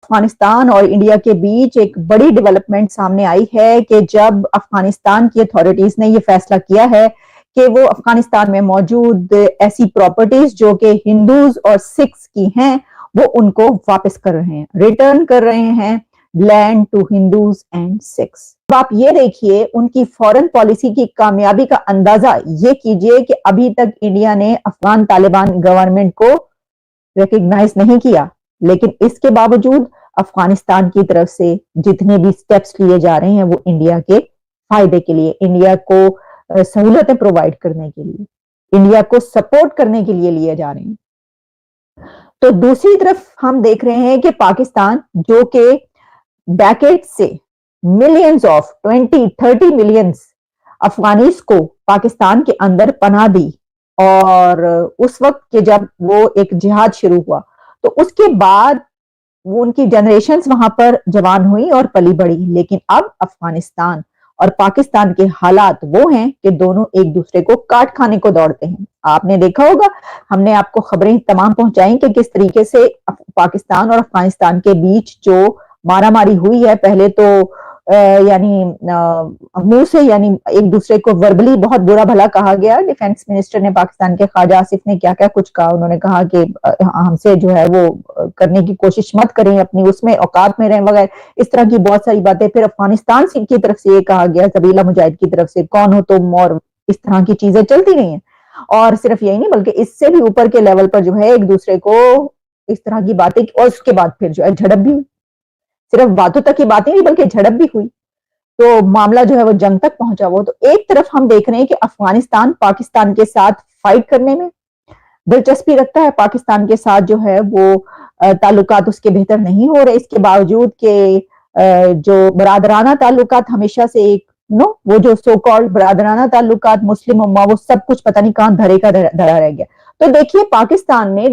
افغانستان اور انڈیا کے بیچ ایک بڑی ڈیولپمنٹ سامنے آئی ہے کہ جب افغانستان کی اتھارٹیز نے یہ فیصلہ کیا ہے کہ وہ افغانستان میں موجود ایسی پراپرٹیز جو کہ ہندوز اور سکھس کی ہیں وہ ان کو واپس کر رہے ہیں، ریٹرن کر رہے ہیں land to Hindus and Sikhs. اب آپ یہ دیکھیے ان کی فورن پالیسی کی کامیابی کا اندازہ یہ کیجئے کہ ابھی تک انڈیا نے افغان طالبان گورنمنٹ کو ریکگنائز نہیں کیا، لیکن اس کے باوجود افغانستان کی طرف سے جتنے بھی سٹیپس لیے جا رہے ہیں وہ انڈیا کے فائدے کے لیے، انڈیا کو سہولتیں پرووائڈ کرنے کے لیے، انڈیا کو سپورٹ کرنے کے لیے لیے جا رہے ہیں۔ تو دوسری طرف ہم دیکھ رہے ہیں کہ پاکستان جو کہ ڈیکیڈ سے ملینز آف 20-30 ملینز افغانیز کو پاکستان کے اندر پناہ دی، اور اس وقت کہ جب وہ ایک جہاد شروع ہوا تو اس کے بعد وہ ان کی جنریشنز وہاں پر جوان ہوئی اور پلی بڑھی، لیکن اب افغانستان اور پاکستان کے حالات وہ ہیں کہ دونوں ایک دوسرے کو کاٹ کھانے کو دوڑتے ہیں۔ آپ نے دیکھا ہوگا، ہم نے آپ کو خبریں تمام پہنچائیں کہ کس طریقے سے پاکستان اور افغانستان کے بیچ جو مارا ماری ہوئی ہے، پہلے تو یعنی منہ سے یعنی ایک دوسرے کو وربلی بہت برا بھلا کہا گیا۔ ڈیفنس منسٹر نے پاکستان کے خواجہ آصف نے کیا کیا کچھ کہا، انہوں نے کہا کہ ہم سے جو ہے وہ کرنے کی کوشش مت کریں، اپنی اس میں اوقات میں رہیں وغیرہ، اس طرح کی بہت ساری باتیں۔ پھر افغانستان کی طرف سے یہ کہا گیا، قبیلہ مجاہد کی طرف سے، کون ہو تم، اور اس طرح کی چیزیں چلتی رہی ہیں۔ اور صرف یہی نہیں بلکہ اس سے بھی اوپر کے لیول پر جو ہے ایک دوسرے کو اس طرح کی باتیں، اور اس کے بعد پھر جو ہے جھڑپ بھی ہوئی، صرف باتوں تک کی باتیں نہیں بلکہ جھڑپ بھی ہوئی، تو معاملہ جو ہے وہ جنگ تک پہنچا۔ وہ تو ایک طرف ہم دیکھ رہے ہیں کہ افغانستان پاکستان کے ساتھ فائٹ کرنے میں دلچسپی رکھتا ہے، پاکستان کے ساتھ جو ہے وہ تعلقات اس کے بہتر نہیں ہو رہے، اس کے باوجود کہ جو برادرانہ تعلقات ہمیشہ سے ایک وہ جو سو کالڈ برادرانہ تعلقات مسلم امہ، وہ سب کچھ پتہ نہیں کہاں دھرے کا دھرا رہ گیا۔ تو دیکھیے پاکستان نے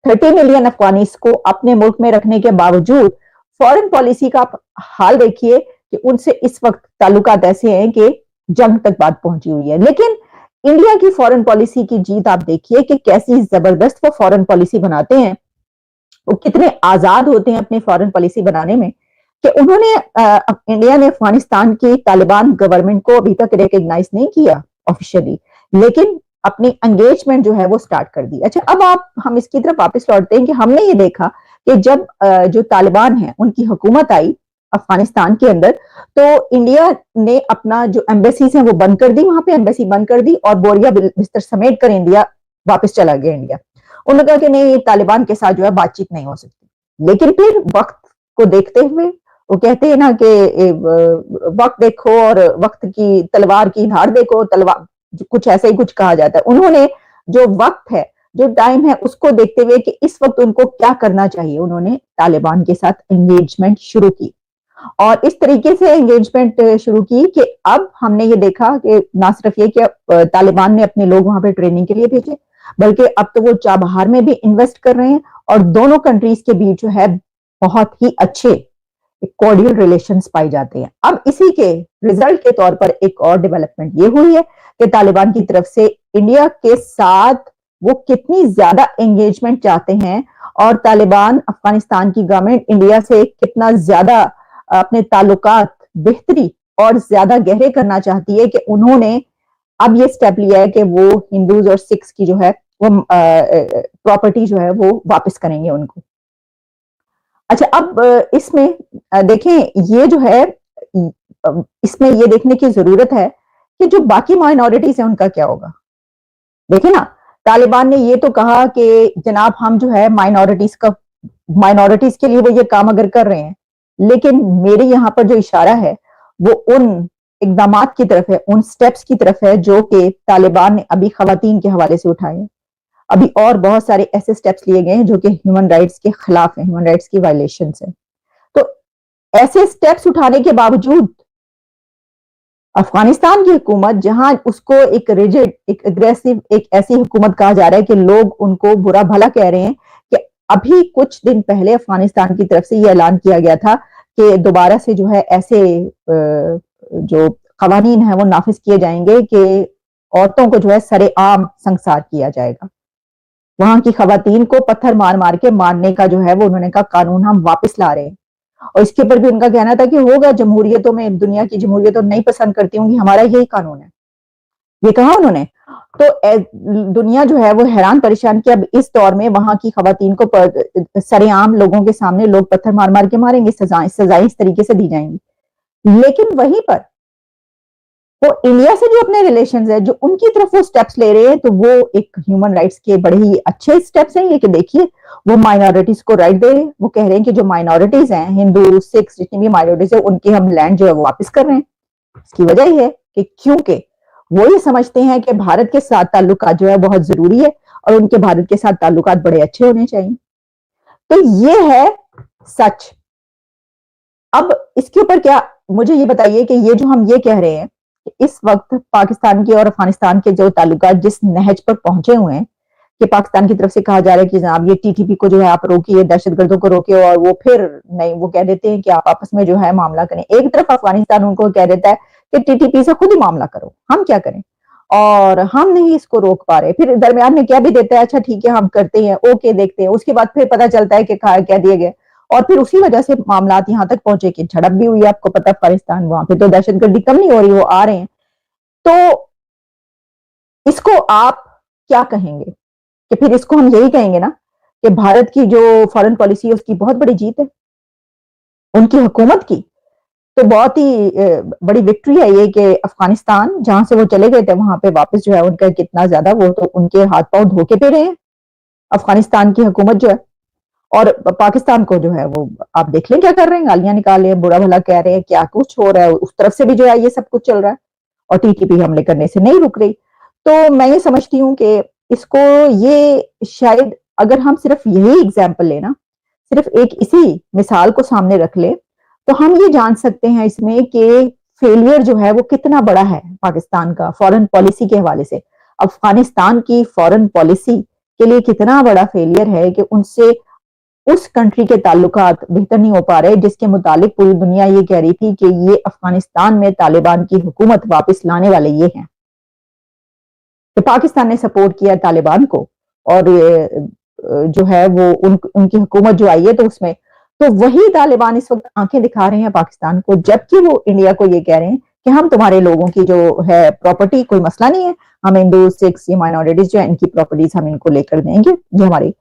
30 ملین افغانیز کو اپنے ملک میں رکھنے کے باوجود فورن پالیسی کا حال دیکھیے کہ ان سے اس وقت تعلقات ایسے ہیں کہ جنگ تک بات پہنچی ہوئی ہے۔ لیکن انڈیا کی فورن پالیسی کی جیت آپ دیکھیے کہ کیسی زبردست وہ فورن پالیسی بناتے ہیں، وہ کتنے آزاد ہوتے ہیں اپنی فورن پالیسی بنانے میں، کہ انہوں نے انڈیا نے افغانستان کی طالبان گورنمنٹ کو ابھی تک ریکگنائز نہیں کیا آفیشلی، لیکن اپنی انگیجمنٹ جو ہے وہ سٹارٹ کر دی۔ اچھا، اب ہم اس کی طرف واپس لوٹتے ہیں کہ ہم نے یہ دیکھا کہ جب جو طالبان ہیں ان کی حکومت آئی افغانستان کے اندر، تو انڈیا نے اپنا جو ایمبیسیز ہیں وہ بند کر دی، وہاں پہ ایمبیسی بند کر دی، اور بوریا بستر سمیٹ کر انڈیا واپس چلا گیا۔ انڈیا انہوں نے کہا کہ نہیں، طالبان کے ساتھ جو ہے بات چیت نہیں ہو سکتی۔ لیکن پھر وقت کو دیکھتے ہوئے، وہ کہتے ہیں نا کہ وقت دیکھو اور وقت کی تلوار کی دھار دیکھو، تلوار کچھ ایسا ہی کچھ کہا جاتا ہے۔ انہوں نے جو وقت ہے، جو ٹائم ہے، اس کو دیکھتے ہوئے کہ اس وقت ان کو کیا کرنا چاہیے، انہوں نے طالبان کے ساتھ انگیجمنٹ شروع کی، اور اس طریقے سے انگیجمنٹ شروع کی کہ اب ہم نے یہ دیکھا کہ نہ صرف یہ کہ طالبان نے اپنے لوگ وہاں پہ ٹریننگ کے لیے بھیجے، بلکہ اب تو وہ چابہار میں بھی انویسٹ کر رہے ہیں، اور دونوں کنٹریز کے بیچ جو ہے بہت ہی اچھے کورڈیل ریلیشنز پائے جاتے ہیں۔ اب اسی کے ریزلٹ کے طور پر ایک اور ڈیولپمنٹ یہ ہوئی ہے کہ طالبان کی طرف سے انڈیا کے ساتھ وہ کتنی زیادہ انگیجمنٹ چاہتے ہیں، اور طالبان افغانستان کی گورنمنٹ انڈیا سے کتنا زیادہ اپنے تعلقات بہتری اور زیادہ گہرے کرنا چاہتی ہے کہ انہوں نے اب یہ سٹیپ لیا ہے کہ وہ ہندوز اور سکھس کی جو ہے وہ پراپرٹی جو ہے وہ واپس کریں گے ان کو۔ اچھا، اب اس میں دیکھیں، یہ جو ہے اس میں یہ دیکھنے کی ضرورت ہے کہ جو باقی مائنورٹیز ہیں ان کا کیا ہوگا۔ دیکھیں نا، طالبان نے یہ تو کہا کہ جناب ہم جو ہے مائنورٹیز کے لیے وہ یہ کام اگر کر رہے ہیں، لیکن میرے یہاں پر جو اشارہ ہے وہ ان اقدامات کی طرف ہے، ان سٹیپس کی طرف ہے جو کہ طالبان نے ابھی خواتین کے حوالے سے اٹھائے ہیں۔ ابھی اور بہت سارے ایسے سٹیپس لیے گئے ہیں جو کہ ہیومن رائٹس کے خلاف ہیں، ہیومن رائٹس کی وائلیشنز ہیں۔ تو ایسے سٹیپس اٹھانے کے باوجود افغانستان کی حکومت، جہاں اس کو ایک ریجڈ، ایک اگریسو، ایک ایسی حکومت کہا جا رہا ہے کہ لوگ ان کو برا بھلا کہہ رہے ہیں، کہ ابھی کچھ دن پہلے افغانستان کی طرف سے یہ اعلان کیا گیا تھا کہ دوبارہ سے جو ہے ایسے جو قوانین ہیں وہ نافذ کیے جائیں گے کہ عورتوں کو جو ہے سرے عام سنسار کیا جائے گا۔ वहां की खवातीन को पत्थर मार मार के मारने का जो है वो उन्होंने कहा कानून हम वापस ला रहे हैं। और इसके ऊपर भी उनका कहना था कि होगा जमहूरियतों में, दुनिया की जमहूरियतों नहीं पसंद करती होंगी, हमारा यही कानून है, ये कहा उन्होंने। तो दुनिया जो है वो हैरान परेशान कि अब इस दौर में वहां की खवातीन को सरेआम लोगों के सामने लोग पत्थर मार मार के मारेंगे, सजाएं इस तरीके से दी जाएंगी। लेकिन वहीं पर वो इंडिया से जो अपने रिलेशंस है, जो उनकी तरफ वो स्टेप्स ले रहे हैं, तो वो एक ह्यूमन राइट्स के बड़े ही अच्छे स्टेप्स हैं ये, कि देखिए वो माइनॉरिटीज को राइट दे रहे हैं। वो कह रहे हैं कि जो माइनॉरिटीज हैं, हिंदू, सिख, जितनी भी माइनॉरिटीज है, उनकी हम लैंड जो है वो वापस कर रहे हैं। इसकी वजह ही है कि क्योंकि वो ये समझते हैं कि भारत के साथ ताल्लुकात जो है बहुत जरूरी है और उनके भारत के साथ ताल्लुकात बड़े अच्छे होने चाहिए। तो ये है सच। अब इसके ऊपर क्या, मुझे ये बताइए कि ये जो हम ये कह रहे हैं कि इस वक्त पाकिस्तान के और अफगानिस्तान के जो ताल्लुकात जिस नहज पर पहुंचे हुए हैं, कि पाकिस्तान की तरफ से कहा जा रहा है कि जनाब ये टीटीपी को जो है आप रोकिए, दहशतगर्दों को रोकिए, और वो फिर नहीं, वो कह देते हैं कि आप आपस में जो है मामला करें। एक तरफ अफगानिस्तान उनको कह देता है कि टीटीपी से खुद ही मामला करो, हम क्या करें, और हम नहीं इसको रोक पा रहे। फिर दरमियान में क्या भी देता है, अच्छा ठीक है हम करते हैं, ओके देखते हैं। उसके बाद फिर पता चलता है कि कह दिए गए, और फिर उसी वजह से मामला यहाँ तक पहुंचे कि झड़प भी हुई। आपको पता है अफगानिस्तान, वहां पे तो दहशतगर्दी कम नहीं हो रही, वो आ रहे हैं। तो इसको आप क्या कहेंगे? कि फिर इसको हम यही कहेंगे ना कि भारत की जो फॉरेन पॉलिसी है उसकी बहुत बड़ी जीत है, उनकी हुकूमत की तो बहुत ही बड़ी विक्ट्री है ये, कि अफगानिस्तान जहां से वो चले गए थे वहां पे वापस जो है उनका कितना ज्यादा, वो तो उनके हाथ पांव धोके पे रहे हैं अफगानिस्तान की हुकूमत जो है। और पाकिस्तान को जो है वो आप देख लें क्या कर रहे हैं, गालियां निकाल रहे हैं, बुरा भला कह रहे हैं, क्या कुछ हो रहा है उस तरफ से भी जो है ये सब कुछ चल रहा है, और टीटीपी हमले करने से नहीं रुक रही। तो मैं ये समझती हूँ कि इसको, ये शायद अगर हम सिर्फ यही एग्जाम्पल लेना, सिर्फ एक इसी मिसाल को सामने रख ले, तो हम ये जान सकते हैं इसमें कि फेलियर जो है वो कितना बड़ा है पाकिस्तान का फॉरेन पॉलिसी के हवाले से। अफगानिस्तान की फॉरेन पॉलिसी के लिए कितना बड़ा फेलियर है कि उनसे उस कंट्री के ताल्लुकात बेहतर नहीं हो पा रहे, जिसके मुतालिक पूरी दुनिया ये कह रही थी कि ये अफगानिस्तान में तालिबान की हुकूमत वापस लाने वाले ये हैं। तो पाकिस्तान ने सपोर्ट किया तालिबान को, और जो है वो उनकी हुकूमत जो आई है तो उसमें तो वही तालिबान इस वक्त आंखें दिखा रहे हैं पाकिस्तान को, जबकि वो इंडिया को ये कह रहे हैं कि हम तुम्हारे लोगों की जो है प्रॉपर्टी, कोई मसला नहीं है, हम हिंदू, सिख्स, ये माइनॉरिटीज जो है इनकी प्रॉपर्टीज हम इनको लेकर देंगे, ये हमारी।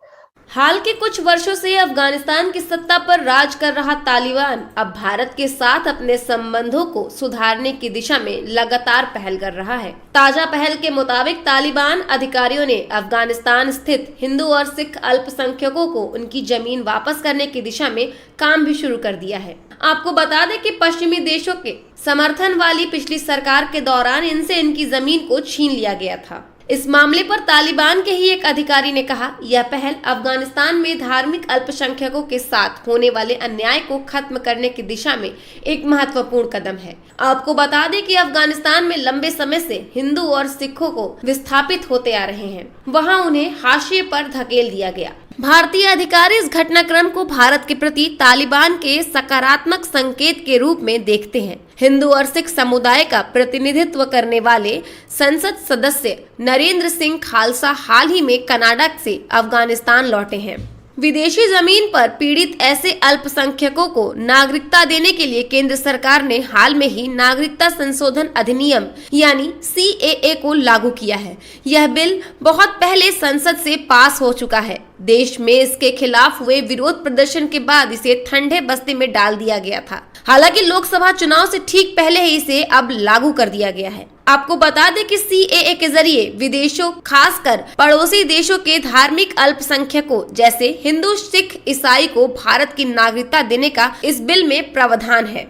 हाल के कुछ वर्षों से अफगानिस्तान की सत्ता पर राज कर रहा तालिबान अब भारत के साथ अपने संबंधों को सुधारने की दिशा में लगातार पहल कर रहा है। ताजा पहल के मुताबिक तालिबान अधिकारियों ने अफगानिस्तान स्थित हिंदू और सिख अल्पसंख्यकों को उनकी जमीन वापस करने की दिशा में काम भी शुरू कर दिया है। आपको बता दें कि पश्चिमी देशों के समर्थन वाली पिछली सरकार के दौरान इनसे इनकी जमीन को छीन लिया गया था। इस मामले पर तालिबान के ही एक अधिकारी ने कहा, यह पहल अफगानिस्तान में धार्मिक अल्पसंख्यकों के साथ होने वाले अन्याय को खत्म करने की दिशा में एक महत्वपूर्ण कदम है। आपको बता दें कि अफगानिस्तान में लंबे समय से हिंदू और सिखों को विस्थापित होते आ रहे हैं, वहां उन्हें हाशिए पर धकेल दिया गया। भारतीय अधिकारी इस घटनाक्रम को भारत के प्रति तालिबान के सकारात्मक संकेत के रूप में देखते हैं। हिंदू और सिख समुदाय का प्रतिनिधित्व करने वाले संसद सदस्य नरेंद्र सिंह खालसा हाल ही में कनाडा से अफगानिस्तान लौटे हैं। विदेशी जमीन पर पीड़ित ऐसे अल्पसंख्यकों को नागरिकता देने के लिए केंद्र सरकार ने हाल में ही नागरिकता संशोधन अधिनियम यानी CAA को लागू किया है। यह बिल बहुत पहले संसद से पास हो चुका है। देश में इसके खिलाफ हुए विरोध प्रदर्शन के बाद इसे ठंडे बस्ते में डाल दिया गया था। हालांकि लोकसभा चुनाव से ठीक पहले ही इसे अब लागू कर दिया गया है। आपको बता दें कि CAA के जरिए विदेशों, खासकर पड़ोसी देशों के धार्मिक अल्पसंख्यकों जैसे हिंदू, सिख, ईसाई को भारत की नागरिकता देने का इस बिल में प्रावधान है।